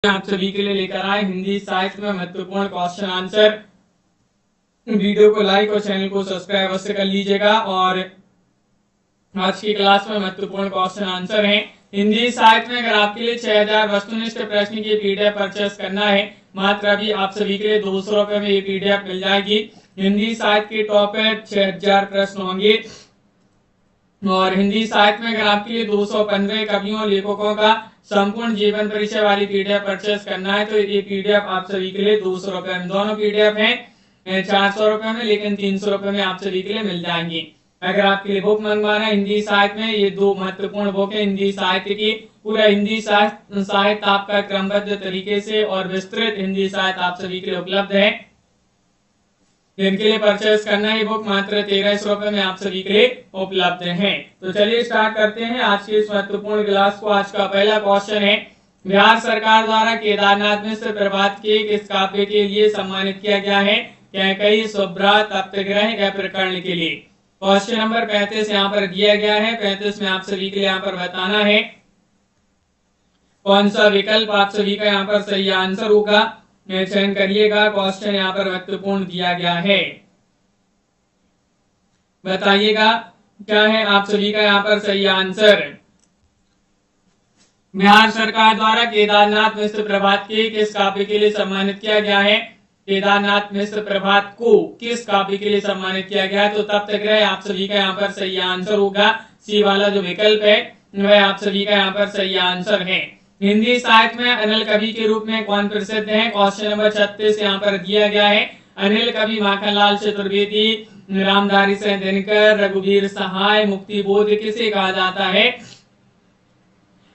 आप सभी के लिए लेकर आए हिंदी साहित्य में महत्वपूर्ण क्वेश्चन आंसर। वीडियो को लाइक और चैनल को सब्सक्राइब अवश्य कर लीजिएगा। और आज की क्लास में महत्वपूर्ण क्वेश्चन आंसर हैं। हिंदी साहित्य में अगर आपके लिए 6000 वस्तुनिष्ठ प्रश्न की पीडीएफ परचेस करना है, मात्र अभी आप सभी के लिए 200 रुपए में ये पीडीएफ मिल जाएगी। हिंदी साहित्य के टॉप है 6000 प्रश्न होंगे। और हिंदी साहित्य में अगर आपके लिए 215 कवियों लेखकों का संपूर्ण जीवन परिचय वाली पीडीएफ परचेस करना है तो ये पीडीएफ आप सभी के लिए 200 रुपए में, दोनों पीडीएफ हैं 400 रुपए में, लेकिन 300 रुपए में आप सभी के लिए मिल जाएंगी। अगर आपके लिए बुक मंगवाना है हिंदी साहित्य में, ये दो महत्वपूर्ण बुक है हिंदी साहित्य की। पूरा हिंदी साहित्य आपका क्रमबद्ध तरीके से और विस्तृत हिंदी साहित्य आप सभी के लिए उपलब्ध है। जिनके लिए परचेस करना है बुक मात्र 1300 रुपए में आप सभी के लिए उपलब्ध है। तो चलिए स्टार्ट करते हैं आज की इस महत्वपूर्ण क्लास को। आज का पहला क्वेश्चन है, बिहार सरकार द्वारा केदारनाथ मिश्र प्रभात के किस काव्य के लिए सम्मानित किया गया है? कैकेयी, शुभ्रा, तप्तग्रह या प्रकरण के लिए? क्वेश्चन नंबर 35 यहाँ पर दिया गया है। 35 में आप सभी के लिए यहाँ पर बताना है कौन सा विकल्प आप सभी का यहाँ पर सही आंसर होगा। चयन करिएगा। क्वेश्चन यहाँ पर महत्वपूर्ण दिया गया है, बताइएगा क्या है आप सभी का यहाँ पर सही आंसर। बिहार सरकार द्वारा केदारनाथ मिश्र प्रभात के किस काव्य के लिए सम्मानित किया गया है? केदारनाथ मिश्र प्रभात को किस काव्य के लिए सम्मानित किया गया है? तो तप्तग्रह आप सभी का यहाँ पर सही आंसर होगा। सी वाला जो विकल्प है वह आप सभी का यहाँ पर सही आंसर है। हिंदी साहित्य में अनिल कवि के रूप में कौन प्रसिद्ध है? क्वेश्चन नंबर 36 यहाँ पर दिया गया है। अनिल कवि माखनलाल चतुर्वेदी, रामधारी सिंह दिनकर, रघुवीर सहाय, मुक्तिबोध किसे कहा जाता है?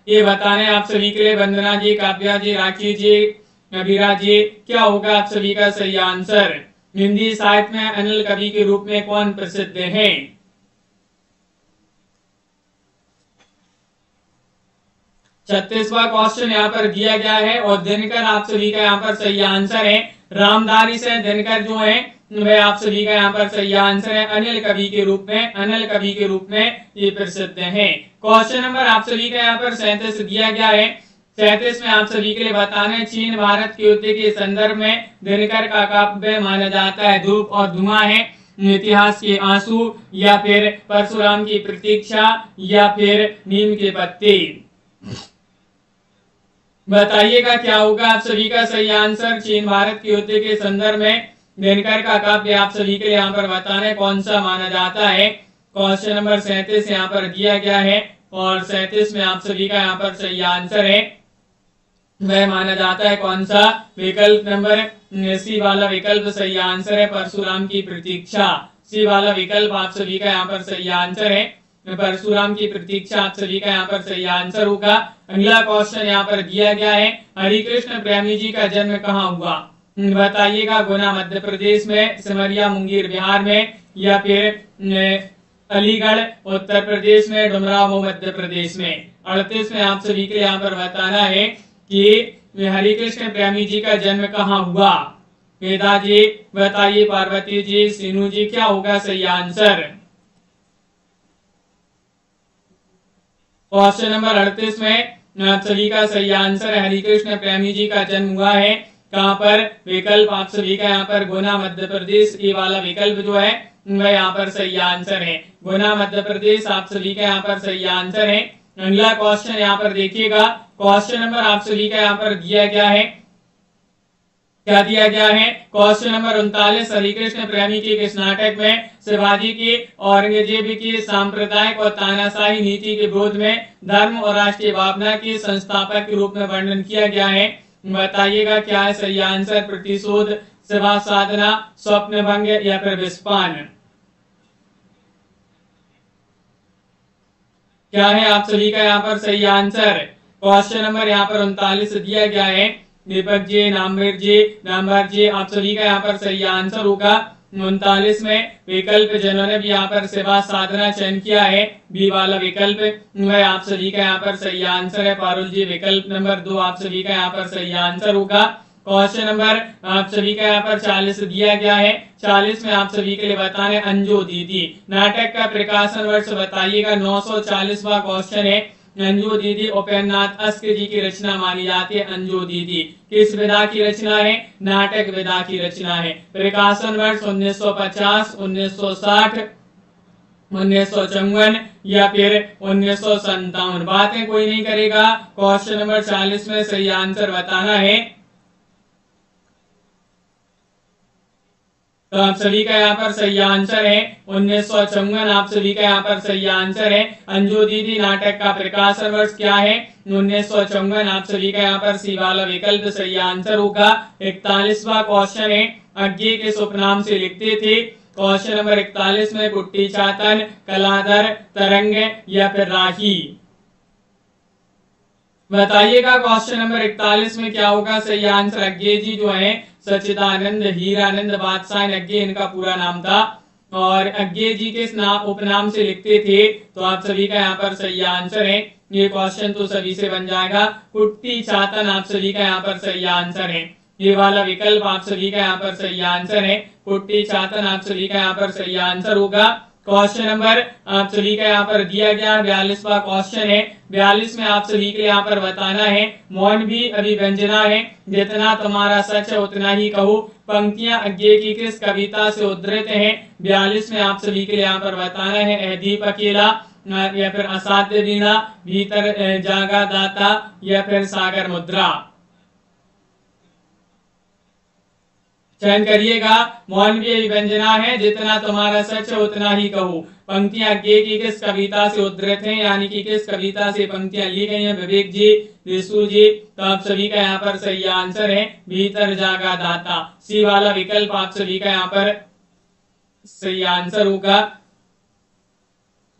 ये बताने आप सभी के लिए वंदना जी, काव्या जी, राखी जी, अभिरा जी, क्या होगा आप सभी का सही आंसर। हिंदी साहित्य में अनिल कवि के रूप में कौन प्रसिद्ध है? 36वां क्वेश्चन यहाँ पर दिया गया है और दिनकर आप सभी का यहाँ पर सही आंसर है। रामधारी सिंह दिनकर जो है वह आप सभी का यहाँ पर सही आंसर है। अनिल कवि के रूप में ये प्रसिद्ध है। क्वेश्चन नंबर आप सभी का यहाँ पर 37 दिया गया है। 37 में आप सभी के लिए बताना है चीन भारत के युद्ध के संदर्भ में दिनकर का काव्य माना जाता है धूप और धुआं है, इतिहास के आंसू, या फिर परशुराम की प्रतीक्षा, या फिर नीम के पत्ते? बताइएगा क्या होगा आप सभी का सही आंसर। चीन भारत के युद्ध के संदर्भ में दिनकर का काव्य आप सभी के लिए यहाँ पर बताना है कौन सा माना जाता है। क्वेश्चन नंबर 37 यहाँ पर दिया गया है और 37 में आप सभी का यहाँ पर सही आंसर है वह माना जाता है कौन सा? विकल्प नंबर सी वाला विकल्प सही आंसर है, परशुराम की प्रतीक्षा। सी वाला विकल्प आप सभी का यहाँ पर सही आंसर है, परशुराम की प्रतीक्षा आप सभी का यहाँ पर सही आंसर होगा। अगला क्वेश्चन यहाँ पर दिया गया है, हरिकृष्ण प्रेमी जी का जन्म कहाँ हुआ? बताइएगा। गुना मध्य प्रदेश में, सिमरिया मुंगेर बिहार में, या फिर अलीगढ़ उत्तर प्रदेश में, डुमराव मध्य प्रदेश में? 38 में आप सभी के यहाँ पर बताना है कि हरिकृष्ण प्रेमी जी का जन्म कहाँ हुआ। वेदा जी बताइए, पार्वती जी, सीनू जी, क्या होगा सही आंसर। क्वेश्चन नंबर 38 में आप सभी का सही आंसर है हरिकृष्ण प्रेमी जी का जन्म हुआ है कहाँ पर? विकल्प आप सभी का यहाँ पर गुना मध्य प्रदेश, ये वाला विकल्प जो है वह यहाँ पर सही आंसर है। गुना मध्य प्रदेश आप सभी का यहाँ पर सही आंसर है। अगला क्वेश्चन यहाँ पर देखिएगा। क्वेश्चन नंबर आप सभी का यहाँ पर दिया गया है, क्या दिया गया है? क्वेश्चन नंबर 39, हरिकृष्ण प्रेमी के किस नाटक में शिवाजी की औरंगजेब की सांप्रदायिक और तानाशाही नीति के विरोध में धर्म और राष्ट्रीय भावना के संस्थापक के रूप में वर्णन किया गया है? बताइएगा क्या है सही आंसर। प्रतिशोध, सेवा साधना, स्वप्न भंग, या फिर विस्पान? क्या है आप सभी का यहाँ पर सही आंसर। क्वेश्चन नंबर यहाँ पर 39 दिया गया है। दीपक जी, नामवीर जी, आप सभी का यहाँ पर सही आंसर होगा। 39 में विकल्प जिन्होंने भी यहाँ पर सेवा साधना चयन किया है, बी वाला विकल्प, वह आप सभी का यहाँ पर सही आंसर है। पारुल जी, विकल्प नंबर 2 आप सभी का यहाँ पर सही आंसर होगा। क्वेश्चन नंबर आप सभी का यहाँ पर 40 दिया गया है। 40 में आप सभी के लिए बताना है अंजो दीदी नाटक का प्रकाशन वर्ष बताइएगा। 940वां क्वेश्चन है अंजू दीदी उपेन्द्रनाथ अस्क जी की रचना मानी जाती है। अंजू दीदी किस विधा की रचना है? नाटक विधा की रचना है। प्रकाशन वर्ष 1950, 1960, 1954 या फिर 1957। बातें कोई नहीं करेगा। क्वेश्चन नंबर 40 में सही आंसर बताना है। तो आप सभी का यहाँ पर सही आंसर है 1954। आप सभी का यहाँ पर सही आंसर है। अंजू दीदी नाटक का प्रकाशन वर्ष क्या है? 1954। आप सभी का यहाँ पर सी वाला विकल्प सही आंसर होगा। 41वां क्वेश्चन है, अज्ञे किस उपनाम से लिखते थे? क्वेश्चन नंबर 41 में कुट्टी चातन, कलाधर, तरंग या फिर राही। बताइएगा क्वेश्चन नंबर 41 में क्या होगा सही आंसर। अज्ञे जी जो है सच्चिदानंद हीरानंद बादशाह अज्ञे इनका पूरा नाम था, और अज्ञे जी किस उपनाम से लिखते थे? तो आप सभी का यहाँ पर सही आंसर है। ये क्वेश्चन तो सभी से बन जाएगा। कुट्टी चातन आप सभी का यहाँ पर सही आंसर है। ये वाला विकल्प आप सभी का यहाँ पर सही आंसर है। कुट्टी चातन आप सभी का यहाँ पर सही आंसर होगा। क्वेश्चन नंबर आप सभी का यहाँ पर दिया गया 42वां क्वेश्चन है। 42 में आप सभी के यहाँ पर बताना है, मौन भी अभिव्यंजना है, जितना तुम्हारा सच है उतना ही कहो। पंक्तियां अज्ञे की किस कविता से उद्धृत हैं? 42 में आप सभी के लिए यहाँ पर बताना है, अहदीप अकेला या फिर असाध्य वीणा, भीतर जागा दाता या फिर सागर मुद्रा। चयन करिएगा। मौन भी अभिव्यंजना है, जितना तुम्हारा सच है उतना ही कहो। पंक्तियां अज्ञे की किस कविता से उद्धृत हैं, यानी कि किस कविता से पंक्तियां ली गई हैं? विवेक जी, विशु जी। तो आप सभी का यहाँ पर सही आंसर है भीतर जागा दाता। सी वाला विकल्प आप सभी का यहाँ पर सही आंसर होगा।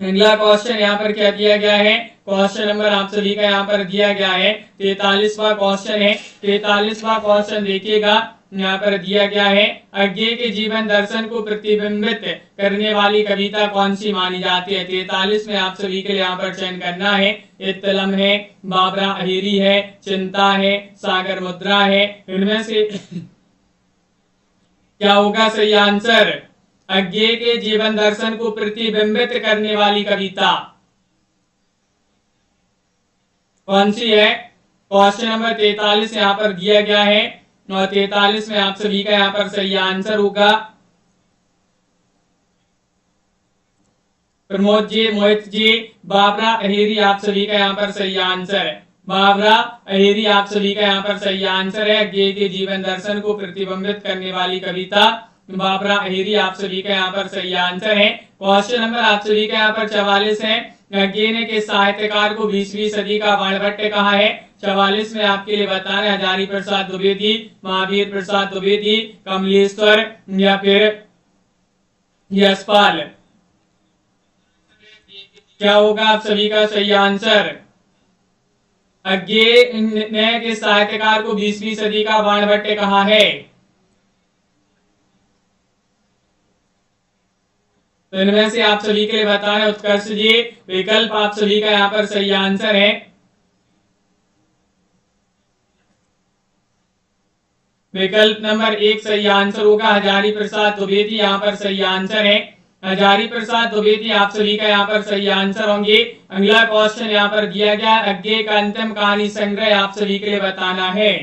अगला क्वेश्चन यहाँ पर क्या दिया गया है? क्वेश्चन नंबर आप सभी का यहाँ पर दिया गया है 43वां क्वेश्चन है। 43वां क्वेश्चन देखिएगा, यहाँ पर दिया गया है, अज्ञे के जीवन दर्शन को प्रतिबिंबित करने वाली कविता कौन सी मानी जाती है? 43 में आप सभी के लिए यहाँ पर चयन करना है। इत्तलम है, बाबरा अहिरी है, चिंता है, सागर मुद्रा है। इनमें से क्या होगा सही आंसर? अज्ञे के जीवन दर्शन को प्रतिबिंबित करने वाली कविता कौन सी है? क्वेश्चन नंबर 43 यहाँ पर दिया गया है, और 43 में आप सभी का यहाँ पर सही आंसर होगा। प्रमोद जी, मोहित जी, बाबरा अहिरी आप सभी का यहाँ पर सही आंसर है। बाबरा अहिरी आप सभी का यहाँ पर सही आंसर है। अज्ञे के जीवन दर्शन को प्रतिबिंबित करने वाली कविता बाबरा अहिरी आप सभी का यहाँ पर सही आंसर है। क्वेश्चन नंबर आप सभी का यहाँ पर 44 है, अज्ञे ने किस साहित्यकार को 20वीं सदी का वाणभट्ट कहा है? 44 में आपके लिए बताना है, हजारी प्रसाद द्विवेदी, महावीर प्रसाद द्विवेदी, कमलेश्वर या फिर यशपाल। क्या होगा आप सभी का सही आंसर? अज्ञे ने किस साहित्यकार को 20वीं सदी का वाणभट्ट कहा है? तो इनमें से आप सभी के लिए बताना है उत्कर्ष जी। विकल्प आप सभी का यहाँ पर सही आंसर है। विकल्प नंबर 1 सही आंसर होगा, हजारी प्रसाद द्विवेदी यहाँ पर सही आंसर है। हजारी प्रसाद द्विवेदी आप सभी का यहाँ पर सही आंसर होंगे। अगला क्वेश्चन यहाँ पर दिया गया, अज्ञे का अंतिम कहानी संग्रह आप सभी के लिए बताना है।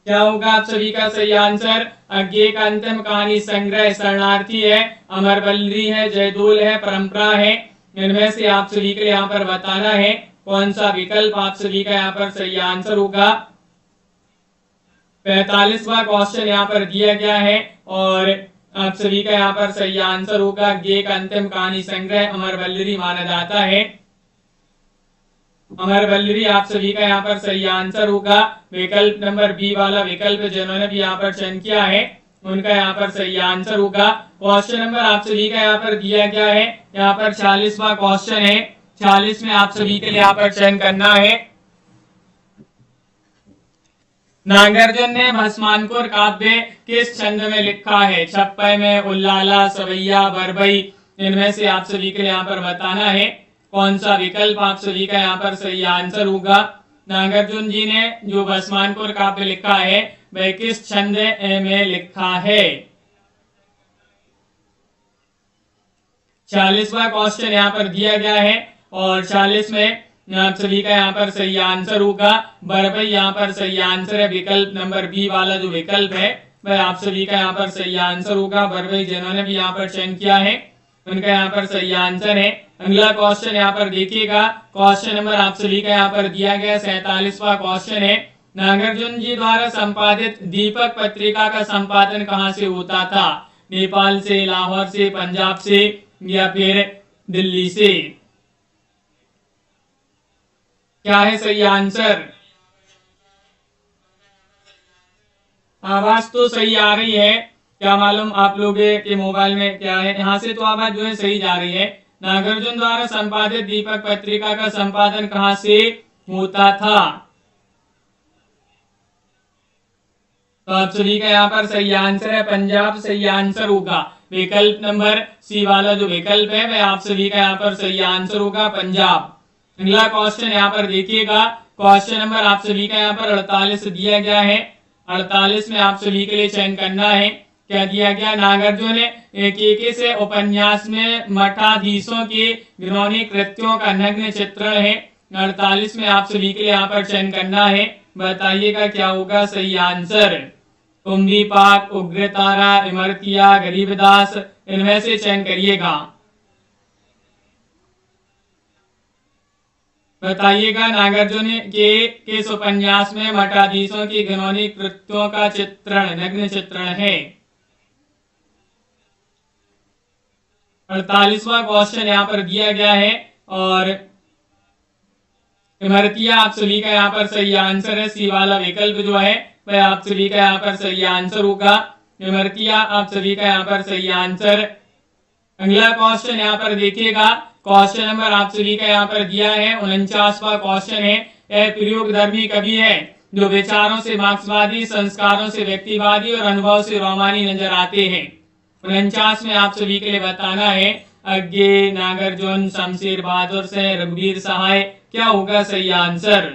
क्या होगा आप सभी का सही आंसर? अज्ञे का अंतिम कहानी संग्रह शरणार्थी है, अमरवल्ली है, जयदोल है, परंपरा है। इनमें से आप सभी के लिए यहाँ पर बताना है कौन सा विकल्प आप सभी का यहाँ पर सही आंसर होगा। 45वां क्वेश्चन यहाँ पर दिया गया है, और आप सभी का यहाँ पर सही आंसर होगा, अज्ञे का अंतिम कहानी संग्रह अमरवल्ली माना जाता है। अमरवल्ली आप सभी का यहाँ पर सही आंसर होगा। विकल्प नंबर बी वाला विकल्प जिन्होंने भी यहाँ पर चयन किया है उनका यहाँ पर सही आंसर होगा। क्वेश्चन नंबर आप सभी का यहाँ पर दिया गया है, यहाँ पर 46वां क्वेश्चन है। 46 में आप सभी के लिए यहाँ पर चयन करना है, नागार्जुन ने भस्मांकुर काव्य किस छंद में लिखा है? छप्पय में, उल्लाला, सवैया, बरबई। इनमें से आप सभी के लिए यहाँ पर बताना है कौन सा विकल्प आप सभी का यहाँ पर सही आंसर होगा। नागार्जुन जी ने जो भस्मांकुर काव्य लिखा है वह किस छंद में लिखा है? 46वां क्वेश्चन यहाँ पर दिया गया है और 46 में आप सभी का यहाँ पर सही आंसर होगा बरबई। यहाँ पर सही आंसर है विकल्प नंबर बी वाला जो विकल्प है वह आप सभी का यहाँ पर सही आंसर होगा बरबई। जिन्होंने भी यहाँ पर चयन किया है उनका यहाँ पर सही आंसर है। अगला क्वेश्चन यहाँ पर देखिएगा, क्वेश्चन नंबर आप सभी का यहाँ पर दिया गया 47वां क्वेश्चन है, नागार्जुन जी द्वारा संपादित दीपक पत्रिका का संपादन कहाँ से होता था? नेपाल से, लाहौर से, पंजाब से या फिर दिल्ली से? क्या है सही आंसर? आवाज तो सही आ रही है, क्या मालूम आप लोग के मोबाइल में क्या है। यहाँ से तो आवाज जो है सही जा रही है। नागार्जुन द्वारा संपादित दीपक पत्रिका का संपादन कहाँ से होता था? तो आप सभी का यहाँ पर सही आंसर है पंजाब। सही आंसर होगा विकल्प नंबर सी वाला जो विकल्प है वह आप सभी का यहाँ पर सही आंसर होगा पंजाब। अगला क्वेश्चन यहाँ पर देखिएगा, क्वेश्चन नंबर आप सभी का यहाँ पर 48 दिया गया है। 48 में आप सभी के लिए चयन करना है। क्या दिया गया? नागार्जुन के से उपन्यास में मठाधीशों के घृणित कृत्यों का नग्न चित्रण है। 48 में आप सभी के लिए यहाँ पर चयन करना है। बताइएगा क्या होगा सही आंसर? कुंभीपाक, उग्रतारा, इमरतिया, गरीबदास, इनमें से चयन करिएगा। बताइएगा नागार्जुन के किस उपन्यास में मठाधीशों की घृणित कृत्यों का चित्रण नग्न चित्रण है? 48वां क्वेश्चन यहाँ पर दिया गया है और इमरतिया आप सभी का यहाँ पर सही आंसर है। सी वाला विकल्प जो है वह आप सभी का यहाँ पर सही आंसर होगा। इमरतिया आप सभी का यहाँ पर सही आंसर। अगला क्वेश्चन यहाँ पर देखिएगा, क्वेश्चन नंबर आप सभी का यहाँ पर दिया है 49वां क्वेश्चन है। यह प्रयोगधर्मी कवि है जो विचारों से मार्क्सवादी, संस्कारों से व्यक्तिवादी और अनुभव से रोमानी नजर आते हैं। 49 में आप सभी के लिए बताना है अज्ञे, नागार्जुन, शमशेर बहादुर से, रघुवीर सहाय, क्या होगा सही आंसर?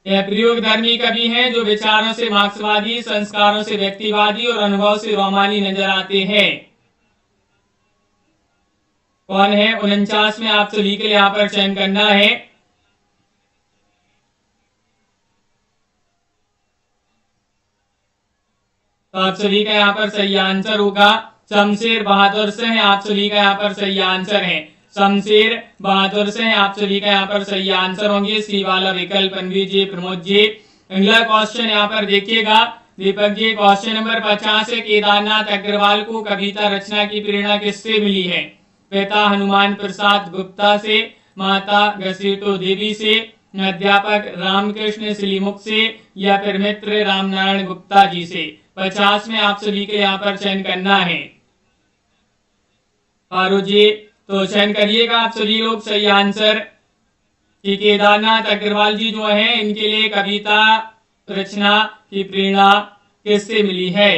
यह प्रयोगधर्मी कवि हैं जो विचारों से मार्क्सवादी, संस्कारों से व्यक्तिवादी और अनुभव से रोमानी नजर आते हैं। कौन है? 49 में आप सभी के लिए यहाँ पर चयन करना है। तो आप सभी का यहाँ पर सही आंसर होगा शमशेर बहादुर से है। आप सभी का यहाँ पर सही आंसर है शमशेर बहादुर से। आप सभी का यहाँ पर सही आंसर होंगे सी वाला विकल्प। अनवीर जी, प्रमोद जी। अगला क्वेश्चन यहाँ पर देखिएगा दीपक जी, क्वेश्चन नंबर 50 है। केदारनाथ अग्रवाल को कविता रचना की प्रेरणा किससे मिली है? पिता हनुमान प्रसाद गुप्ता से, माता घसीटो देवी से, अध्यापक रामकृष्ण सिलीमुख से या फिर मित्र रामनारायण गुप्ता जी से? 50 में आप सभी के यहाँ पर चयन करना है। फारूक जी तो चयन करिएगा आप सभी लोग सही आंसर कि केदारनाथ अग्रवाल जी जो है इनके लिए कविता रचना की प्रेरणा किससे मिली है?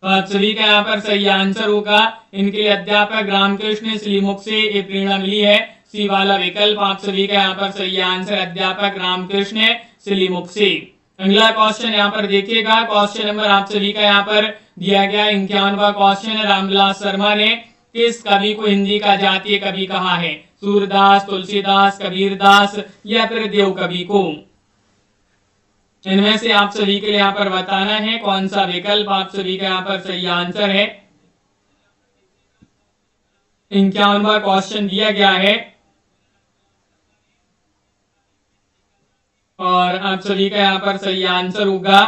तो आप सभी का यहाँ पर सही आंसर होगा इनके लिए अध्यापक रामकृष्ण सिलीमुख से ये प्रेरणा मिली है। सी वाला विकल्प आप सभी का यहाँ पर सही आंसर अध्यापक रामकृष्ण सिलीमुख से। अगला क्वेश्चन यहाँ पर देखिएगा, क्वेश्चन नंबर आप सभी का यहाँ पर दिया गया 51वां क्वेश्चन है। रामविलास शर्मा ने किस कवि को हिंदी का जातीय कवि कहा है? सूरदास, तुलसीदास, कबीरदास या फिर देव कवि को? इनमें से आप सभी के लिए यहाँ पर बताना है कौन सा विकल्प आप सभी का यहाँ पर सही आंसर है। 51वां क्वेश्चन दिया गया है और आप सभी का यहाँ पर सही आंसर होगा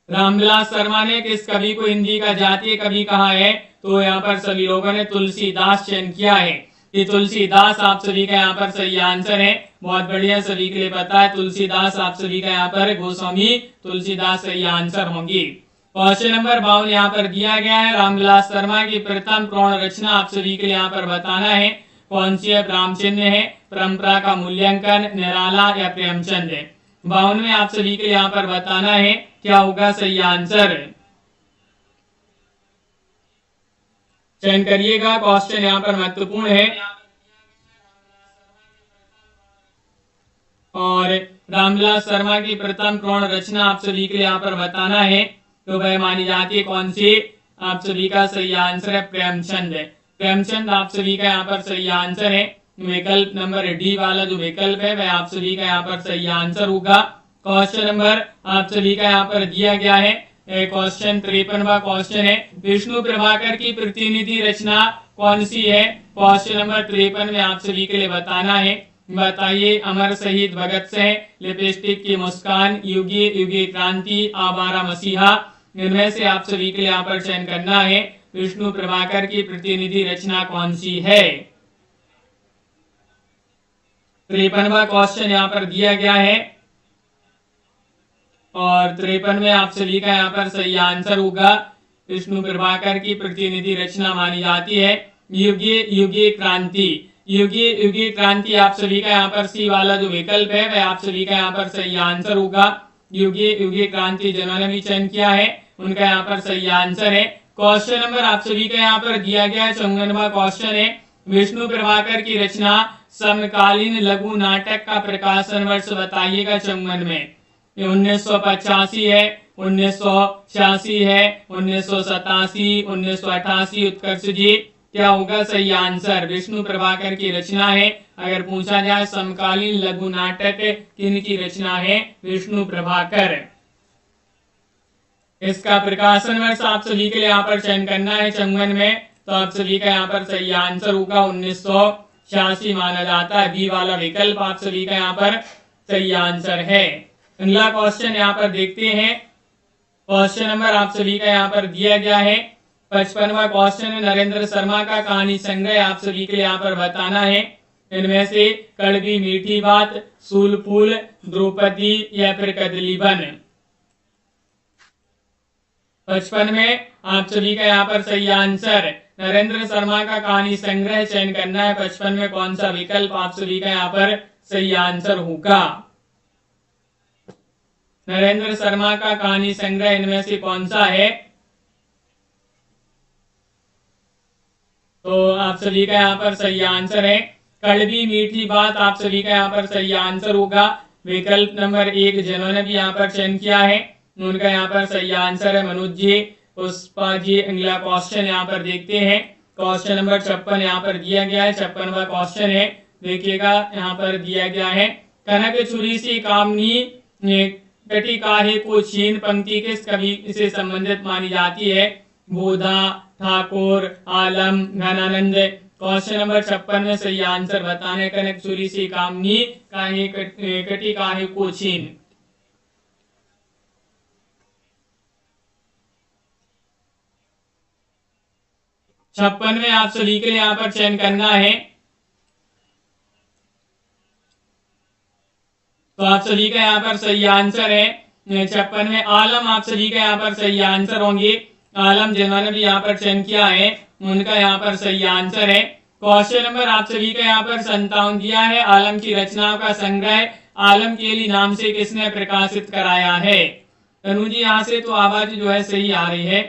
रामविलास शर्मा ने किस कवि को हिंदी का जातीय कवि कहा है? तो यहाँ पर सभी लोगों ने तुलसीदास चयन किया है। ये तुलसीदास आप सभी का यहाँ पर सही आंसर है। बहुत बढ़िया, सभी के लिए पता है तुलसीदास आप सभी का यहाँ पर गोस्वामी तुलसीदास सही आंसर होंगी। क्वेश्चन नंबर 52 यहाँ पर दिया गया है रामविलास शर्मा की प्रथम प्रौढ़ रचना आप सभी के लिए यहाँ पर बताना है कौन सी है? रामचिन्ह है, परंपरा का मूल्यांकन, निराला या प्रेमचंद है? 52 में आप सभी के लिए यहाँ पर बताना है क्या होगा सही आंसर? चयन करिएगा, क्वेश्चन यहाँ पर महत्वपूर्ण है और रामविलास शर्मा की प्रथम प्रौढ़ रचना आप सभी के लिए यहाँ पर बताना है, तो वह मानी जाती है कौन सी? आप सभी का सही आंसर है प्रेमचंद। प्रेमचंद आप सभी का यहाँ पर सही आंसर है। विकल्प नंबर डी वाला जो विकल्प है वह आप सभी का यहाँ पर सही आंसर होगा। क्वेश्चन नंबर आप सभी का यहाँ पर दिया गया है, क्वेश्चन 53वां क्वेश्चन है, विष्णु प्रभाकर की प्रतिनिधि रचना कौन सी है? क्वेश्चन नंबर 53 में आप सभी के लिए बताना है। बताइए। अमर शहीद भगत सिंह, लिपस्टिक की मुस्कान, युगी युगी क्रांति, आवारा मसीहा, इनमें से आप सभी के लिए यहाँ पर चयन करना है। विष्णु प्रभाकर की प्रतिनिधि रचना कौन सी है? 53वां क्वेश्चन यहाँ पर दिया गया है और 53 में आप सभी का यहाँ पर सही आंसर होगा। विष्णु प्रभाकर की प्रतिनिधि रचना मानी जाती है युगी युगी क्रांति। युगी युगी क्रांति आप सभी का यहाँ पर सी वाला जो विकल्प है वह आप सभी का यहाँ पर सही आंसर होगा। युगी युगी क्रांति जिन्होंने भी चयन किया है उनका यहाँ पर सही आंसर है। क्वेश्चन नंबर आप सभी का यहाँ पर दिया गया है 54वां क्वेश्चन है, विष्णु प्रभाकर की रचना समकालीन लघु नाटक का प्रकाशन वर्ष बताइएगा 54 में। 1985 है, 1986 है, 1987, 1988। उत्कर्ष जी क्या होगा सही आंसर? विष्णु प्रभाकर की रचना है। अगर पूछा जाए समकालीन लघु नाटक किन की रचना है? विष्णु प्रभाकर। इसका प्रकाशन वर्ष आप सभी के लिए यहाँ पर चयन करना है 54 में, तो आप सभी का यहाँ पर सही आंसर होगा 1986 माना जाता है। बी वाला विकल्प आप सभी का यहाँ पर सही आंसर है। अगला क्वेश्चन यहाँ पर देखते हैं। क्वेश्चन नंबर आप सभी का यहाँ पर दिया गया है 55वां क्वेश्चन है, नरेंद्र शर्मा का कहानी संग्रह आप सभी के लिए यहाँ पर बताना है। इनमें से कड़वी मीठी बात, सूल फूल, द्रौपदी या फिर कदली बन। 55 में आप सभी का यहाँ पर सही आंसर नरेंद्र शर्मा का कहानी संग्रह चयन करना है। 55 में कौन सा विकल्प आप सभी का यहाँ पर सही आंसर होगा? नरेंद्र शर्मा का कहानी संग्रह इनमें से कौन सा है? तो आप सभी का यहाँ पर सही आंसर है कड़वी मीठी बात। आप सभी का यहाँ पर सही आंसर होगा। विकल्प नंबर 1 जिन्होंने भी यहाँ पर चयन किया है उनका यहाँ पर सही आंसर है मनोज जी, पुष्पा जी। अगला क्वेश्चन यहाँ पर देखते हैं। क्वेश्चन नंबर 56 यहाँ पर दिया गया है। 56वां क्वेश्चन है, देखिएगा यहाँ पर दिया गया है, कनक छुरी सी कामनी कटी काहे को छीन पंक्ति किस कवि से संबंधित मानी जाती है? बोधा, ठाकुर, आलम, घनानंद। क्वेश्चन नंबर 56 में सही आंसर बताने। कनक छुरी सी कामनी काहे कटी काहे को छीन। छप्पन में आप सभी के लिए यहाँ पर चयन करना है, तो आप सभी का यहाँ पर सही आंसर है 56 में आलम। आप सभी का यहाँ पर सही आंसर होंगे। आलम जिन्होंने भी यहाँ पर चयन किया है उनका यहाँ पर सही आंसर है। क्वेश्चन नंबर आप सभी का यहाँ पर 57 दिया है, आलम की रचनाओं का संग्रह आलम केली नाम से किसने प्रकाशित कराया है? तनु जी यहाँ से तो आवाज जो है सही आ रही है,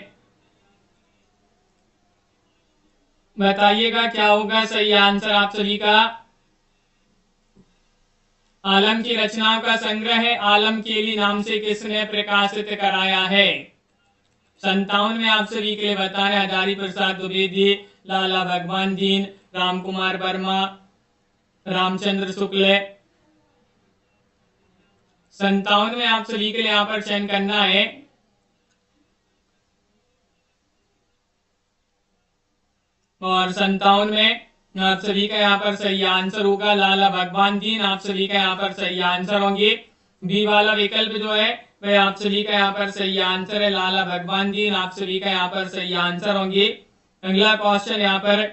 बताइएगा क्या होगा सही आंसर आप सभी का? आलम की रचनाओं का संग्रह है आलम केली नाम से किसने प्रकाशित कराया है? 57 में आप सभी के लिए बताना है हजारी प्रसाद द्विवेदी, लाला भगवान दीन, राम कुमार वर्मा, रामचंद्र शुक्ल। 57 में आप सभी के लिए यहाँ पर चयन करना है, और 57 में आप सभी का यहाँ पर सही आंसर होगा लाला भगवान दीन। आप सभी का यहाँ पर सही आंसर होंगे। बी वाला विकल्प जो है वह आप सभी का यहाँ पर सही आंसर है लाला भगवान दीन। आप सभी का यहाँ पर सही आंसर होंगे। अगला क्वेश्चन यहाँ पर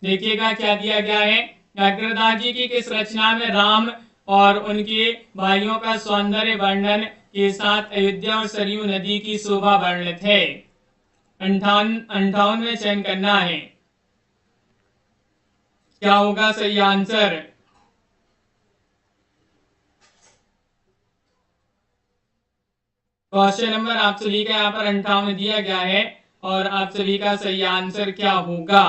देखिएगा क्या दिया गया है। अग्रदास जी की किस रचना में राम और उनके भाइयों का सौंदर्य वर्णन के साथ अयोध्या और सरयू नदी की शोभा वर्णित है? 58 में चयन करना है, क्या होगा सही आंसर? क्वेश्चन नंबर आप सभी का यहाँ पर 58 दिया गया है और आप सभी का सही आंसर क्या होगा?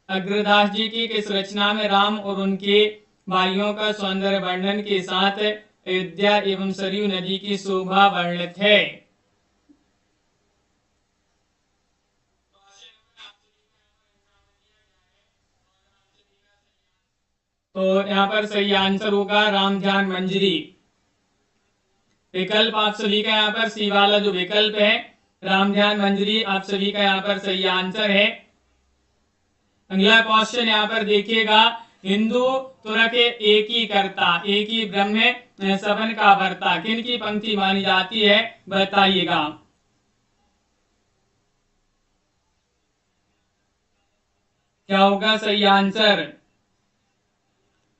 अग्रदास जी की किस रचना में राम और उनके भाइयों का सौंदर्य वर्णन के साथ अयोध्या एवं सरयू नदी की शोभा वर्णित है? तो यहाँ पर सही आंसर होगा राम ध्यान मंजरी। विकल्प आप सभी का यहाँ पर सी वाला जो विकल्प है राम ध्यान मंजरी आप सभी का यहाँ पर सही आंसर है। अगला क्वेश्चन यहाँ पर देखिएगा, हिंदू तुरक एक ही कर्ता एक ही ब्रह्म सबन का भरता किन की पंक्ति मानी जाती है, बताइएगा। क्या होगा सही आंसर?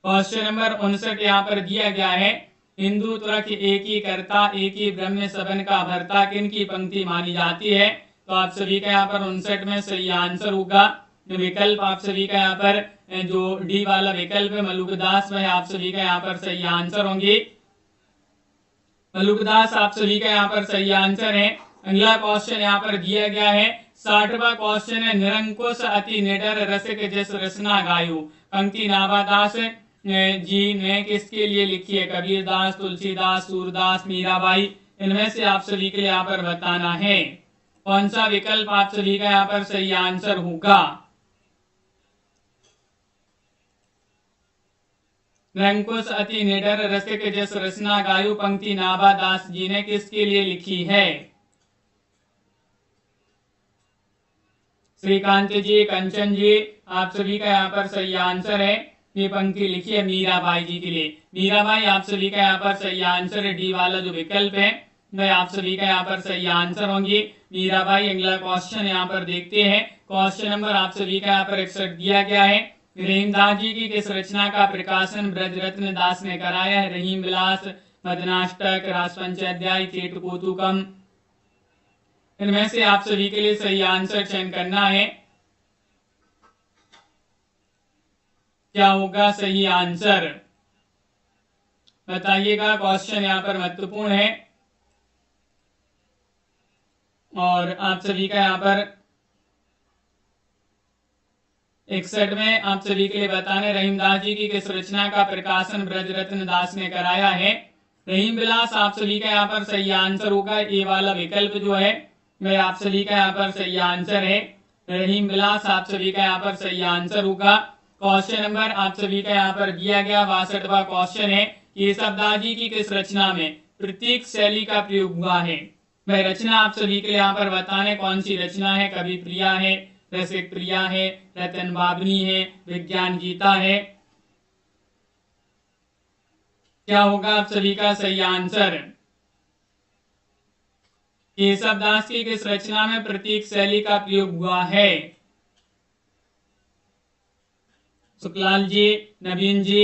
क्वेश्चन नंबर 59 यहाँ पर दिया गया है, हिंदू तुरक एक ही कर्ता एक ही ब्रह्म सबन का भरता किन की पंक्ति मानी जाती है? तो आप सभी का यहाँ पर 59 में सही आंसर होगा विकल्प आप सभी का यहाँ पर जो डी वाला विकल्प है मलुकदास वह आप सभी का यहाँ पर सही आंसर होंगे। मलुकदास आप सभी का यहाँ पर सही आंसर है। अगला क्वेश्चन यहाँ पर दिया गया है 60वां क्वेश्चन है, निरंकुश अति निडर रसिक जस रसना गायो पंक्ति नाभादास जी ने किसके लिए लिखी है? कबीरदास, तुलसीदास, सूरदास, मीराबाई। इनमें से आप सभी के लिए यहाँ पर बताना है कौन सा विकल्प आप सभी का यहाँ पर सही आंसर होगा। निरंकुश अति निडर रसिक जस रसना गायो पंक्ति नाभादास जी ने किसके लिए लिखी है? श्रीकांत जी, कंचन जी, आप सभी का यहाँ पर सही आंसर है। ये पंक्ति लिखी है मीराबाई जी के लिए। मीराबाई आप सभी का यहाँ पर सही आंसर है। डी वाला जो विकल्प है वह आप सभी का यहाँ पर सही आंसर होंगे मीराबाई। अगला क्वेश्चन यहाँ पर देखते हैं। क्वेश्चन नंबर आप सभी का यहाँ पर 61 दिया गया है, रहीमदास जी की किस रचना का प्रकाशन ब्रजरत्न दास ने कराया है? रहीम विलास, मदनाष्टक, रासपंचाध्याय, केटकोतुकम। इनमें से आप सभी के लिए सही आंसर चयन करना है। क्या होगा सही आंसर, बताइएगा। क्वेश्चन यहाँ पर महत्वपूर्ण है और आप सभी का यहाँ पर 61 में आप सभी के लिए बताने, रहीमदास जी की किस रचना का प्रकाशन ब्रजरत्न दास ने कराया है? रहीम विलास आप सभी का यहाँ पर सही आंसर होगा। ये वाला विकल्प जो है वह आप सभी का यहाँ पर सही आंसर है। रहीम विलास आप सभी का यहाँ पर सही आंसर होगा। क्वेश्चन नंबर आप सभी का यहाँ पर दिया गया 62वां क्वेश्चन है, केशवदास जी की किस रचना में प्रतीक शैली का प्रयोग हुआ है? वह रचना आप सभी के लिए यहाँ पर बताने कौन सी रचना है? कवि प्रिया है, रसिक प्रिया है, रतन बाबनी है, विज्ञान गीता है। क्या होगा आप सभी का सही आंसर? केशवदास की किस रचना में प्रतीक शैली का प्रयोग हुआ है? सुखलाल जी, नवीन जी,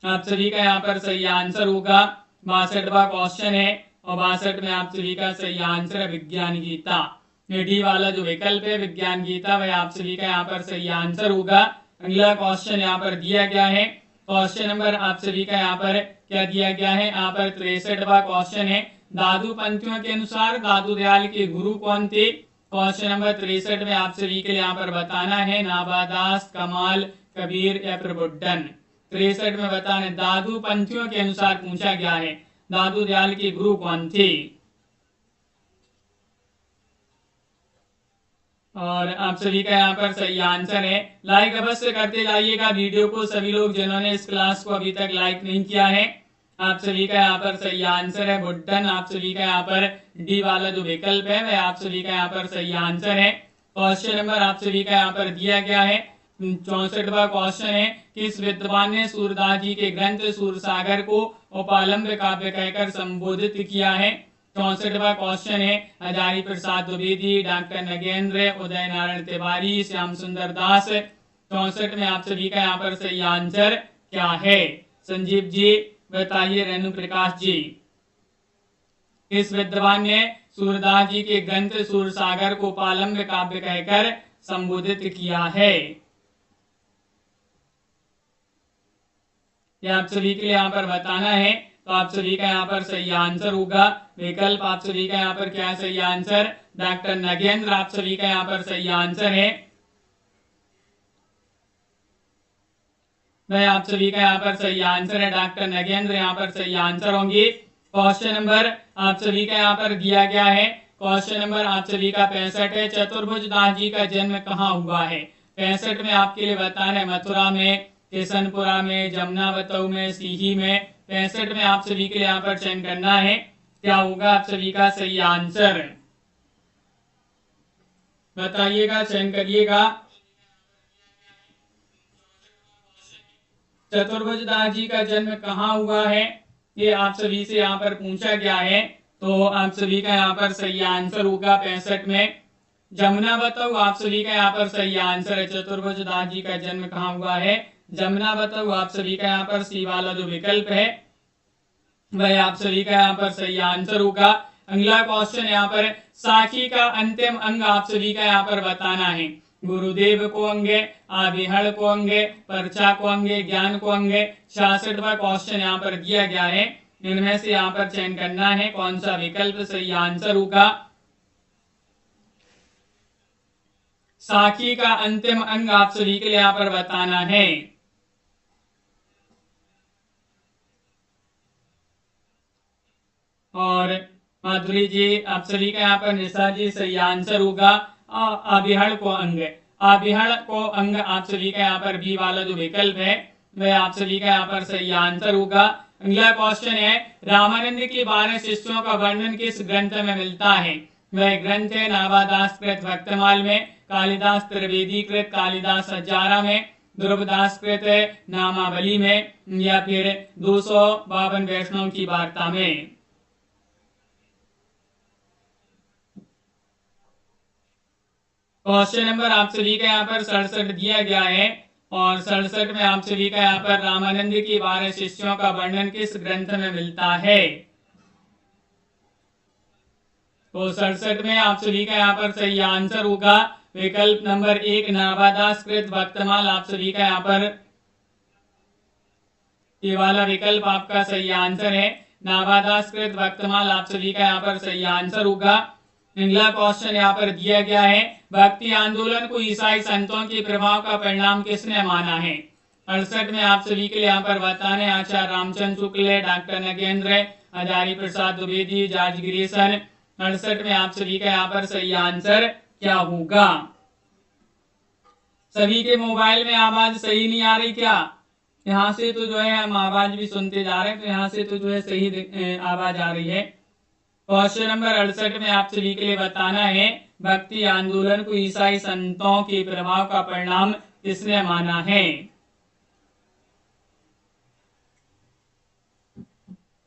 आप सभी का यहाँ पर सही आंसर होगा। 62वां क्वेश्चन है और 62 में आप सभी का सही आंसर है विज्ञान गीता। डी वाला जो विकल्प है विज्ञान गीता वह आप सभी का यहाँ पर सही आंसर होगा। अगला क्वेश्चन यहाँ पर दिया गया है। क्वेश्चन नंबर आप सभी का यहाँ पर क्या दिया गया है? यहाँ पर 63वां क्वेश्चन है, दादू पंथियों के अनुसार दादू दयाल के गुरु कौन थे? क्वेश्चन नंबर 63 में आप सभी के लिए यहाँ पर बताना है नाभादास, कमाल, कबीर या प्रबुद्धन। 63 में बताने दादू पंथियों के अनुसार पूछा गया है दादू दयाल के गुरु कौन थे? और आप सभी का यहाँ पर सही आंसर है। लाइक अवश्य करते जाइएगा वीडियो को सभी लोग जिन्होंने इस क्लास को अभी तक लाइक नहीं किया है। आप सभी का यहाँ पर सही आंसर है बुद्धन। आप सभी का यहाँ पर डी वाला जो विकल्प है वह आप सभी का यहाँ पर सही आंसर है। क्वेश्चन नंबर आप सभी का यहाँ पर दिया गया है 64वां क्वेश्चन है, किस विद्वान ने सूरदास जी के ग्रंथ सूरसागर को उपालंब काव्य कहकर संबोधित किया है? 64वां क्वेश्चन है, हजारी प्रसाद द्विवेदी, डॉक्टर नगेंद्र, उदय नारायण तिवारी, श्याम सुंदर दास। 64 में आप सभी का यहाँ पर सही आंसर क्या है? संजीव जी बताइए। रेणु प्रकाश जी, किस विद्वान ने सूरदास जी के ग्रंथ सूरसागर को उपालंब काव्य कहकर संबोधित किया है? यह आप सभी के लिए यहाँ पर बताना है। तो आप सभी का यहाँ पर सही आंसर होगा विकल्प। आप सभी का यहाँ पर क्या सही आंसर? डॉक्टर नगेंद्र आप सभी का यहाँ पर सही आंसर है। भाई आप सभी का यहाँ पर सही आंसर है डॉक्टर नगेंद्र, यहाँ पर सही आंसर होंगे। क्वेश्चन नंबर आप सभी का यहाँ पर दिया गया है, क्वेश्चन नंबर आप सभी का 65 है। चतुर्भुज दास जी का जन्म कहाँ हुआ है? 65 में आपके लिए बताना है मथुरा में, किशनपुरा में, जमुनावतऊ में, सीही में। 65 में आप सभी के लिए यहाँ पर चयन करना है, क्या होगा आप सभी का सही आंसर? बताइएगा, चयन करिएगा। चतुर्भुज दास जी का जन्म कहाँ हुआ है, ये आप सभी से यहाँ पर पूछा गया है, तो आप सभी का यहाँ पर सही आंसर होगा 65 में। जमुनावतऊ आप सभी का यहाँ पर सही आंसर है। चतुर्भुज दास जी का जन्म कहाँ हुआ है? जमुनावतऊ आप सभी का यहाँ पर सी वाला जो विकल्प है वह आप सभी का यहाँ पर सही आंसर होगा। अगला क्वेश्चन यहाँ पर साखी का अंतिम अंग आप सभी का यहाँ पर बताना है। गुरुदेव को अंगे, आविहड़ को अंगे, पर्चा को अंगे, ज्ञान को अंगे। 66वां क्वेश्चन यहाँ पर दिया गया है, इनमें से यहाँ पर चयन करना है कौन सा विकल्प सही आंसर होगा। साखी का अंतिम अंग आप सभी के लिए यहाँ पर बताना है। और माधुरी जी आप सभी का यहाँ पर निशा जी सही आंसर होगा आविहड़ को अंग। आविहड़ को अंग आप सभी का यहाँ पर बी वाला जो विकल्प है वह आप सभी का यहाँ पर सही आंसर होगा। अगला क्वेश्चन है रामानंद के 12 शिष्यों का वर्णन किस ग्रंथ में मिलता है? वह ग्रंथ है नावादास कृत भक्तमाल में, कालिदास त्रिवेदी कृत कालिदास हजारा में, ध्रुवदास कृत नामावली में, या फिर 252 वैष्णव की वार्ता में। क्वेश्चन नंबर आप सभी का यहाँ पर 67 दिया गया है, और 67 में आप सभी का यहाँ पर रामानंद के 12 शिष्यों का वर्णन किस ग्रंथ में मिलता है? तो 67 में आप सभी का यहाँ पर सही आंसर होगा विकल्प नंबर 1 नावादास कृत भक्तमाल। आप सभी का यहाँ पर ये वाला विकल्प आपका सही आंसर है, नावादास कृत भक्तमाल आप सभी का यहाँ पर सही आंसर होगा। अगला क्वेश्चन यहाँ पर दिया गया है भक्ति आंदोलन को ईसाई संतों के प्रभाव का परिणाम किसने माना है? 68 में आप सभी के लिए यहाँ पर बताने आचार्य रामचंद्र शुक्ल, डॉक्टर नगेंद्र, हजारी प्रसाद द्विवेदी, जॉर्ज ग्रिसन। 68 में आप सभी का यहाँ पर सही आंसर क्या होगा? सभी के मोबाइल में आवाज सही नहीं आ रही क्या? यहाँ से तो जो है हम आवाज भी सुनते जा रहे हैं, तो यहाँ से तो जो है सही आवाज आ रही है। क्वेश्चन नंबर 68 में आप सभी के लिए बताना है भक्ति आंदोलन को ईसाई संतों के प्रभाव का परिणाम किसने माना है?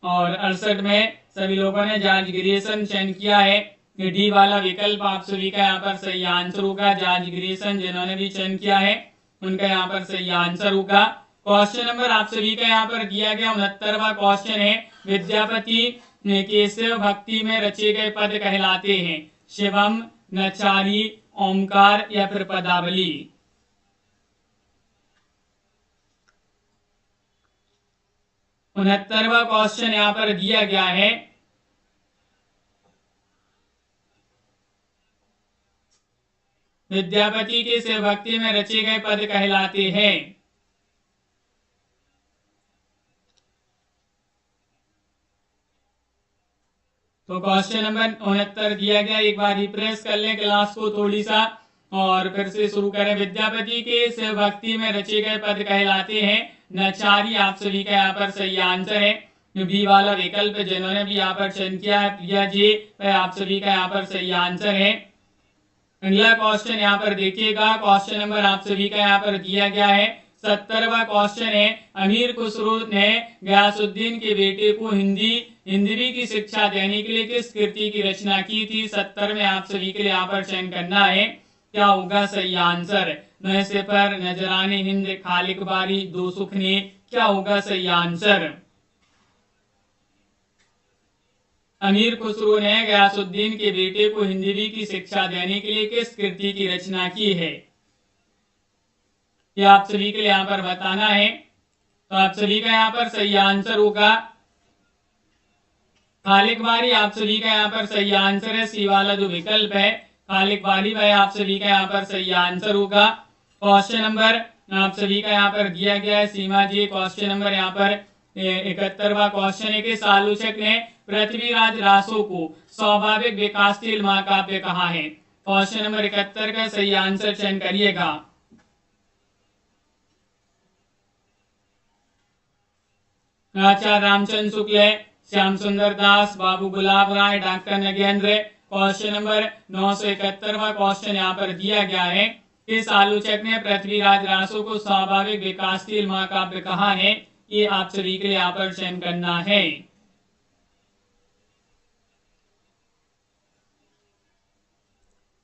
और 68 में सभी लोगों ने जॉर्ज ग्रिसन चयन किया है, डी वाला विकल्प आप सभी का यहाँ पर सही आंसर होगा। जॉर्ज ग्रिसन जिन्होंने भी चयन किया है उनका यहाँ पर सही आंसर होगा। क्वेश्चन नंबर आप सभी का यहाँ पर दिया गया 69वां क्वेश्चन है विद्यापति केशव भक्ति में रचे गए पद कहलाते हैं? शिवम, नचारी, ओमकार या फिर पदावली? 69वां क्वेश्चन यहाँ पर दिया गया है विद्यापति के शिव भक्ति में रचे गए पद कहलाते हैं? तो क्वेश्चन नंबर 69 दिया गया, एक बार रिफ्रेश कर लें क्लास को थोड़ी सा और फिर से शुरू करें। विद्यापति के शिव भक्ति में रचे गए पद कहलाते हैं नचारी। आप सभी का यहाँ पर सही आंसर है, बी वाला विकल्प जिन्होंने भी यहाँ पर चयन किया है प्रिया जी, वह आप सभी का यहाँ पर सही आंसर है। अगला क्वेश्चन यहाँ पर देखिएगा, क्वेश्चन नंबर आप सभी का यहाँ पर दिया गया है 70वां क्वेश्चन है अमीर खुसरो ने गयासुद्दीन के बेटे को हिंदवी की शिक्षा देने के लिए किस कृति की रचना की थी? 70 में आप सभी के लिए यहाँ पर चयन करना है, क्या होगा सही आंसर? नए सिपर, नजरानी हिंद, खालिक बारी, दो सुखनी, क्या होगा सही आंसर? अमीर खुसरो ने गयासुद्दीन के बेटे को हिंदवी की शिक्षा देने के लिए किस कृति की रचना की है? यह आप सभी के लिए यहाँ पर बताना है। तो आप सभी का यहाँ पर सही आंसर होगा खालिक बारी। आप सभी का यहाँ पर सही आंसर है, सी वाला जो विकल्प है खालिक बारी, वह आप सभी का यहाँ पर सही आंसर होगा। क्वेश्चन नंबर आप सभी का यहाँ पर दिया गया है। सीमा जी, क्वेश्चन नंबर यहाँ पर 71वां क्वेश्चन है कि आलोचक ने पृथ्वीराज रासो को स्वाभाविक विकासशील महाकाव्य कहा है। क्वेश्चन नंबर 71 का सही आंसर चयन करिएगा। आचार्य Ramchandra Shukla, Shyam Sundar Das, Babu Gulab Rai, doctor Nagendra. Question number 971वां क्वेश्चन यहाँ पर दिया गया है, किस आलोचक ने पृथ्वीराज रासो को स्वाभाविक विकासशील महाकाव्य कहा है। ये आप सभी के लिए यहाँ पर चयन करना है।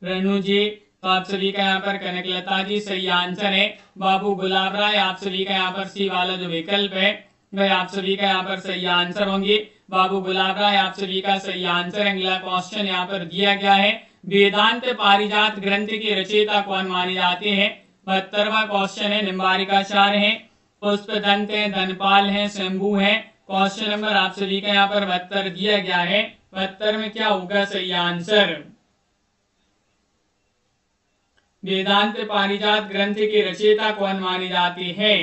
रेणु जी, तो आप सभी का यहाँ पर कनकलता जी सही आंसर है। बाबू गुलाब राय, आप सभी का यहाँ पर सी वाला जो विकल्प है वह आप सभी का यहाँ पर सही आंसर होंगे। बाबू गुलाब राय, आप सभी का सही आंसर। अगला क्वेश्चन यहाँ पर दिया गया है, वेदांत पारिजात ग्रंथ के रचयिता कौन माने जाते हैं। 72वां क्वेश्चन है। निम्बारिकाचार्य है, पुष्पदंत है, धनपाल है, शंभु है। क्वेश्चन नंबर आप सभी का यहाँ पर 72 दिया गया है। 72 में क्या होगा सही आंसर। वेदांत पारिजात ग्रंथ के रचयिता कौन माने जाते हैं।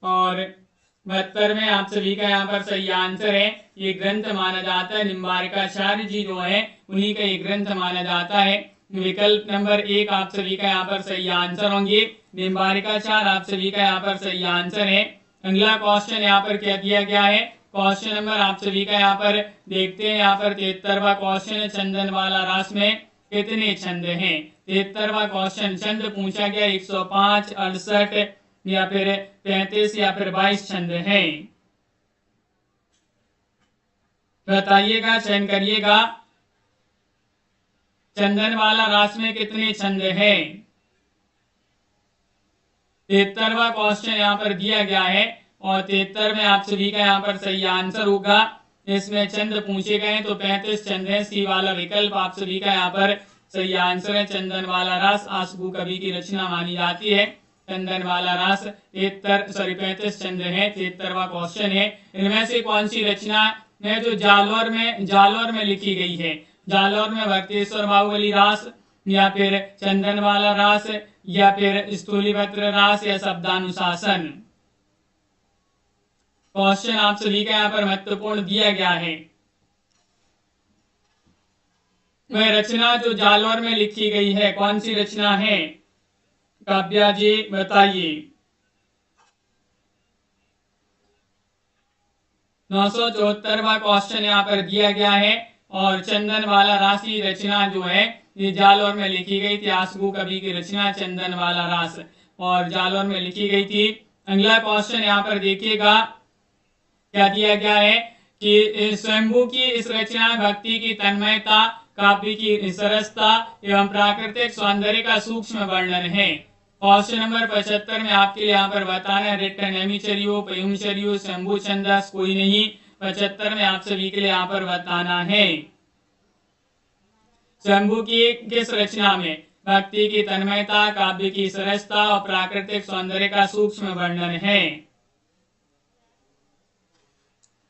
और 72 में आप सभी का यहाँ पर सही आंसर है। ये ग्रंथ माना जाता है, निम्बारिकाचार्य जी जो है उन्हीं का ये ग्रंथ माना जाता है। विकल्प नंबर 1 आप सभी का यहाँ पर सही आंसर होंगे। निम्बारिकाचार्य आप सभी का यहाँ पर सही आंसर है। अगला क्वेश्चन यहाँ पर क्या दिया गया है। क्वेश्चन नंबर आप सभी का यहाँ पर देखते हैं। यहाँ पर 73वां क्वेश्चन है, चंदनवाला रास में कितने छंद हैं। 73वां क्वेश्चन छंद पूछा गया 105, 68 या फिर 35 या फिर 22 छंद हैं। बताइएगा, चयन करिएगा। चंदनवाला रास में कितने छंद हैं। 73वां क्वेश्चन यहाँ पर दिया गया है और 73 में आप सभी का यहाँ पर सही आंसर होगा। इसमें छंद पूछे गए तो 35 छंद है। सी वाला विकल्प आप सभी का यहाँ पर सही आंसर है। चंदनवाला रास आशुगु कवि की रचना मानी जाती है। चंदनवाला रास 35 छंद है। 73वां क्वेश्चन है, इनमें से कौन सी रचना है जो जालौर में लिखी गई है। जालौर में भक्तेश्वर बाहुबली रास या फिर चंदनवाला रास या फिर स्थूलिपत्र रास या शब्दानुशासन। क्वेश्चन आप सभी का यहाँ पर महत्वपूर्ण दिया गया है। वह रचना जो जालौर में लिखी गई है कौन सी रचना है। काव्या जी बताइए। 974वां क्वेश्चन यहाँ पर दिया गया है और चंदनवाला राशि रचना जो है ये जालौर में लिखी गई थी। आशुगु कवि की रचना चंदनवाला रास और जालौर में लिखी गई थी। अगला क्वेश्चन यहाँ पर देखिएगा क्या दिया गया है कि स्वयंभू की इस रचना में भक्ति की तन्मयता, काव्य की सरसता एवं प्राकृतिक सौंदर्य का सूक्ष्म वर्णन है। क्वेश्चन नंबर 75 में आपके लिए यहाँ पर बताना है रिटर्न नेमिचर्यो, पयुमचर्यो, शंभु छंदस कोई नहीं। 75 में आप सभी के लिए यहाँ पर बताना है शंभु की किस रचना में भक्ति की तन्मयता, काव्य की सरसता और प्राकृतिक सौंदर्य का सूक्ष्म वर्णन है।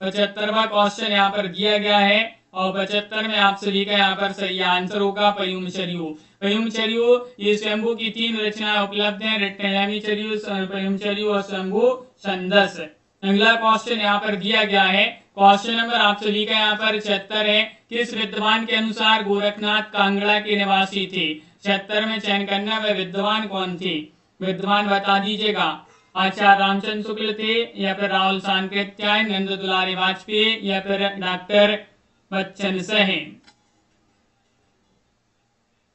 75वां क्वेश्चन यहाँ पर दिया गया है और 75 में आप सभी का यहाँ पर सही आंसर होगा पयुमचर्यो। पयुमचर्यो ये शंभु की 3 रचनाएं उपलब्ध हैं, रिटनेमिचर्यो, पयुमचर्यो और शंभु छंदस। अगला क्वेश्चन यहाँ पर दिया गया है। क्वेश्चन नंबर आप सभी का यहाँ पर 76 है, किस विद्वान के अनुसार गोरखनाथ कांगड़ा के निवासी थे। 76 में चयन करना वह विद्वान कौन थे, विद्वान बता दीजिएगा। आचार्य रामचंद्र शुक्ल थे या फिर राहुल सांकृत्यायन, नंद दुलारी वाजपेयी या फिर डॉक्टर बच्चन सह।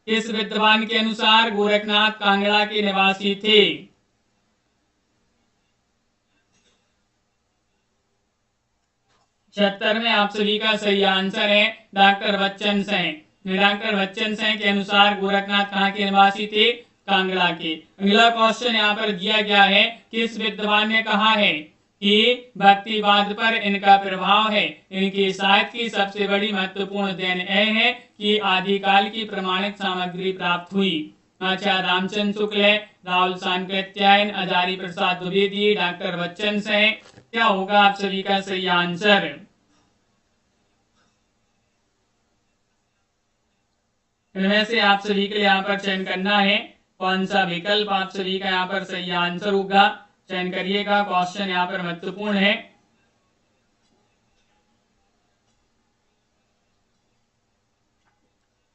किस विद्वान के अनुसार गोरखनाथ कांगड़ा के निवासी थे। 76 में आप सभी का सही आंसर है डॉक्टर बच्चन सह। डॉक्टर बच्चन सह के अनुसार गोरखनाथ कहाँ के निवासी थे, कांगड़ा के। अगला क्वेश्चन यहाँ पर दिया गया है, किस विद्वान ने कहा है कि भक्तिवाद पर इनका प्रभाव है। इनकी साहित्य की सबसे बड़ी महत्वपूर्ण देन यह है कि आदिकाल की प्रमाणिक सामग्री प्राप्त हुई। आचार्य रामचंद्र शुक्ल, राहुल सांकृत्यायन, आचार्य प्रसाद द्विवेदी, डॉक्टर बच्चन सह। क्या होगा आप सभी का सही आंसर। इनमें से आप सभी के लिए यहाँ पर चयन करना है कौन सा विकल्प आप सभी का यहाँ पर सही आंसर होगा। चयन करिएगा, क्वेश्चन यहाँ पर महत्वपूर्ण है।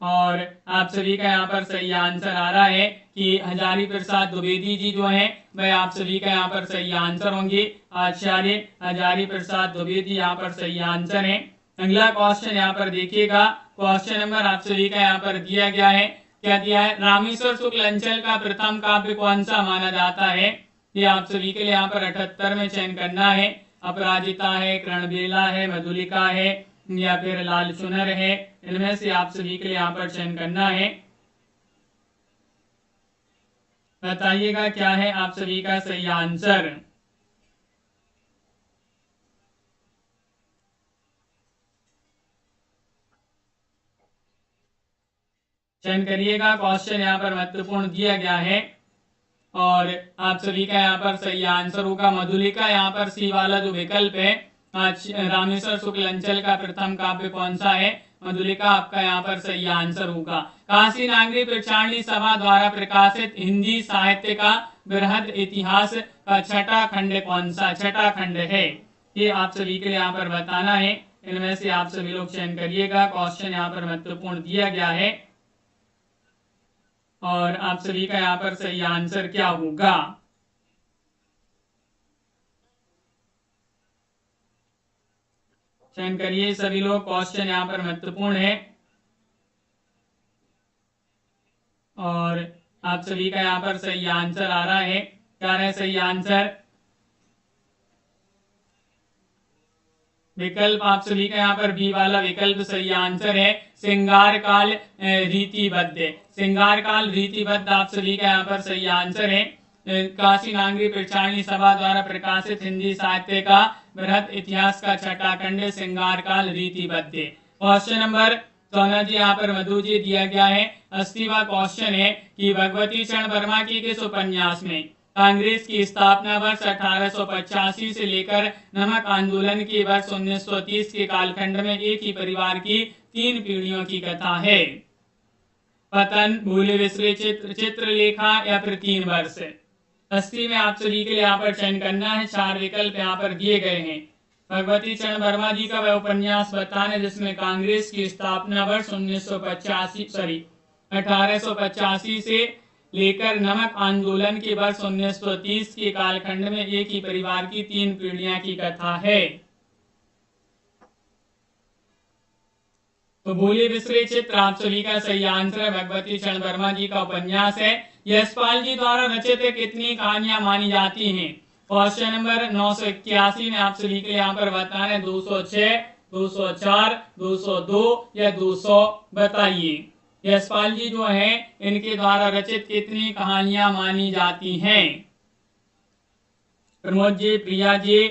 और आप सभी का यहाँ पर सही आंसर आ रहा है कि हजारी प्रसाद द्विवेदी जी जो हैं वह आप सभी का यहाँ पर सही आंसर होंगे। आचार्य हजारी प्रसाद द्विवेदी यहाँ पर सही आंसर है। अगला क्वेश्चन यहाँ पर देखिएगा, क्वेश्चन नंबर आप सभी का यहाँ पर दिया गया है। क्या दिया है? रामेश्वर शुक्ल अंचल का प्रथम काव्य कौन सा माना जाता है? ये आप सभी के लिए यहाँ पर 78 में चयन करना है। अपराजिता है, कर्णबेला है, मधुलिका है या फिर लाल सुनर है। इनमें से आप सभी के लिए यहाँ पर चयन करना है। बताइएगा क्या है आप सभी का सही आंसर। चयन करिएगा, क्वेश्चन यहाँ पर महत्वपूर्ण दिया गया है और आप सभी का यहाँ पर सही आंसर होगा मधुलिका। यहाँ पर सी वाला जो विकल्प है, रामेश्वर शुक्ल अंचल का प्रथम काव्य कौन सा है? मधुलिका आपका यहाँ पर सही आंसर होगा। काशी नागरी प्रचारणी सभा द्वारा प्रकाशित हिंदी साहित्य का बृहद इतिहास का छठा खंड कौन सा छठा खंड है? ये आप सभी के लिए यहाँ पर बताना है। इनमें से आप सभी लोग चयन करिएगा, क्वेश्चन यहाँ पर महत्वपूर्ण दिया गया है और आप सभी का यहाँ पर सही आंसर क्या होगा। चयन करिए सभी लोग, क्वेश्चन यहाँ पर महत्वपूर्ण है और आप सभी का यहाँ पर सही आंसर आ रहा है। क्या है सही आंसर? विकल्प आप सभी का यहाँ पर बी वाला विकल्प सही आंसर है। श्रृंगार काल रीतिबद्ध, श्रृंगार काल रीतिबद्ध आप सभी का यहाँ पर सही आंसर है। काशी नागरी प्रचारणी सभा द्वारा प्रकाशित हिंदी साहित्य का बृहद इतिहास का छठा खंड श्रृंगार काल रीतिबद्ध। क्वेश्चन नंबर 14 जी यहाँ पर मधु जी दिया गया है। 80वां क्वेश्चन है कि भगवती चरण वर्मा की किस उपन्यास में कांग्रेस की स्थापना वर्ष 1885 से लेकर नमक आंदोलन के वर्ष 1930 के कालखंड में एक ही परिवार की 3 पीढ़ियों की कथा है? पतन, भूले बिसरे चित्र, चित्रलेखा या फिर 3 वर्ष। 80 में आप सभी के लिए यहाँ पर चयन करना है। 4 विकल्प यहाँ पर दिए गए हैं। भगवती चरण वर्मा जी का वह उपन्यास बताना जिसमें कांग्रेस की स्थापना वर्ष 1885 से लेकर नमक आंदोलन के वर्ष 1930 के कालखंड में एक ही परिवार की 3 पीढ़ियां की कथा है। तो भूले बिसरे चित्र आप सभी का सही आंसर भगवती चरण वर्मा जी का उपन्यास है। यशपाल जी द्वारा रचित कितनी कहानियां मानी जाती हैं? क्वेश्चन नंबर 981 में आप सभी के लिए यहाँ पर बताना है 206, 204, 202 या 200। बताइए यशपाल जी जो हैं इनके द्वारा रचित कितनी कहानियां मानी जाती हैं? प्रमोद जी, प्रिया जी,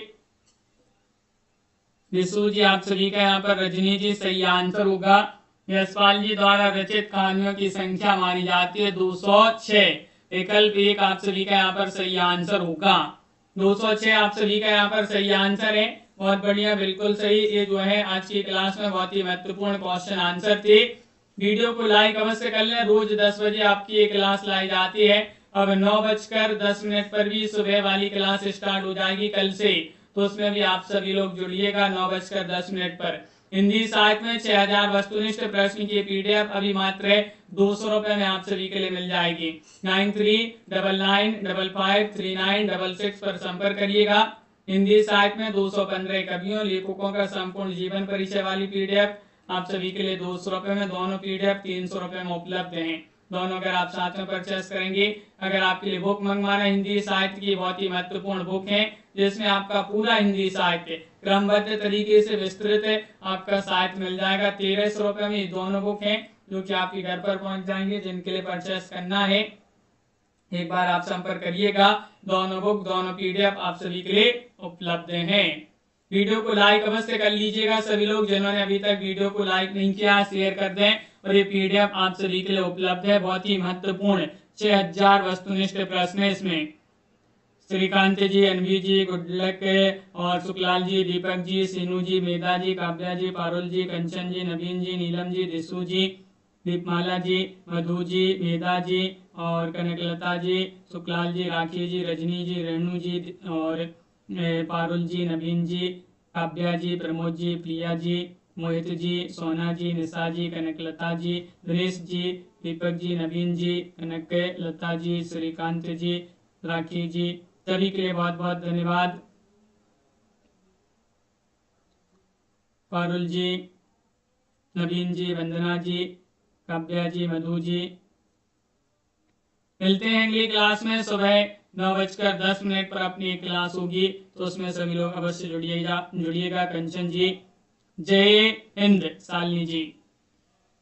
विशु जी, आप सभी का यहाँ पर रजनी जी सही आंसर होगा। यशपाल जी द्वारा रचित कहानियों की संख्या मानी जाती है 206। विकल्प 1 आप सभी का यहाँ पर सही आंसर होगा। 206 आप सभी का यहाँ पर सही आंसर है। बहुत बढ़िया, बिल्कुल सही। ये जो है आज की क्लास में बहुत ही महत्वपूर्ण क्वेश्चन आंसर थे। वीडियो को लाइक अवश्य कर लें। रोज 10 बजे आपकी ये क्लास लाई जाती है। अब 9:10 पर भी सुबह वाली क्लास स्टार्ट हो जाएगी कल से, तो उसमें भी आप सभी लोग जुड़िएगा 9:10 पर। हिंदी साहित्य में 6000 वस्तुनिष्ठ प्रश्न की पीडीएफ अभी मात्र 200 रुपए में आप सभी के लिए मिल जाएगी। 9399553966 पर संपर्क करिएगा। हिंदी साहित्य में 215 कवियों लेखकों का संपूर्ण जीवन परिचय वाली पीडीएफ आप सभी के लिए 200 रुपए में, दोनों पीडीएफ 300 रुपए में उपलब्ध हैं। दोनों अगर आप साथ में परचेस करेंगे। अगर आपके लिए बुक मंगवाना, हिंदी साहित्य की बहुत ही महत्वपूर्ण बुक है जिसमें आपका पूरा हिंदी साहित्य क्रमबद्ध तरीके से विस्तृत आपका साहित्य मिल जाएगा। 1300 रुपए में दोनों बुक हैं जो कि आपके घर पर पहुंच जाएंगे। जिनके लिए परचेस करना है एक बार आप संपर्क करिएगा। दोनों बुक, दोनों पीडीएफ आप सभी के लिए उपलब्ध हैं। वीडियो को लाइक अवश्य कर लीजिएगा। सभी लोग जिन्होंने अभी तक वीडियो को लाइक नहीं किया शेयर कर दें। और ये पीडीएफ आप सभी के लिए उपलब्ध है। बहुत ही महत्वपूर्ण 6000 वस्तुनिष्ठ प्रश्न है इसमें। श्रीकांत जी, अनवी जी, गुडलक और सुखलाल जी, दीपक जी, सीनू जी, मेधा जी, काव्या जी, पारुल जी, कंचन जी, नवीन जी, नीलम जी, दिशु जी, दीपमाला जी, मधु जी, वेदा जी और कनकलता जी, सुखलाल जी, राखी जी, रजनी जी, रेणु जी और पारुल जी, नवीन जी, काव्या जी, प्रमोद जी, प्रिया जी, मोहित जी, सोना जी, निशा जी, कनकलता जी, दिनेश जी, दीपक जी, नवीन जी, कनक लता जी, श्रीकांत जी, राखी जी, सभी के लिए बहुत बहुत धन्यवाद। पारुल जी, नवीन जी, वंदना जी, काव्या जी, मधु जी। मिलते हैं अगली क्लास में सुबह 9:10 पर अपनी एक क्लास होगी, तो उसमें सभी लोग अवश्य जुड़िएगा। कंचन जी, जय हिंद। शालिनी जी।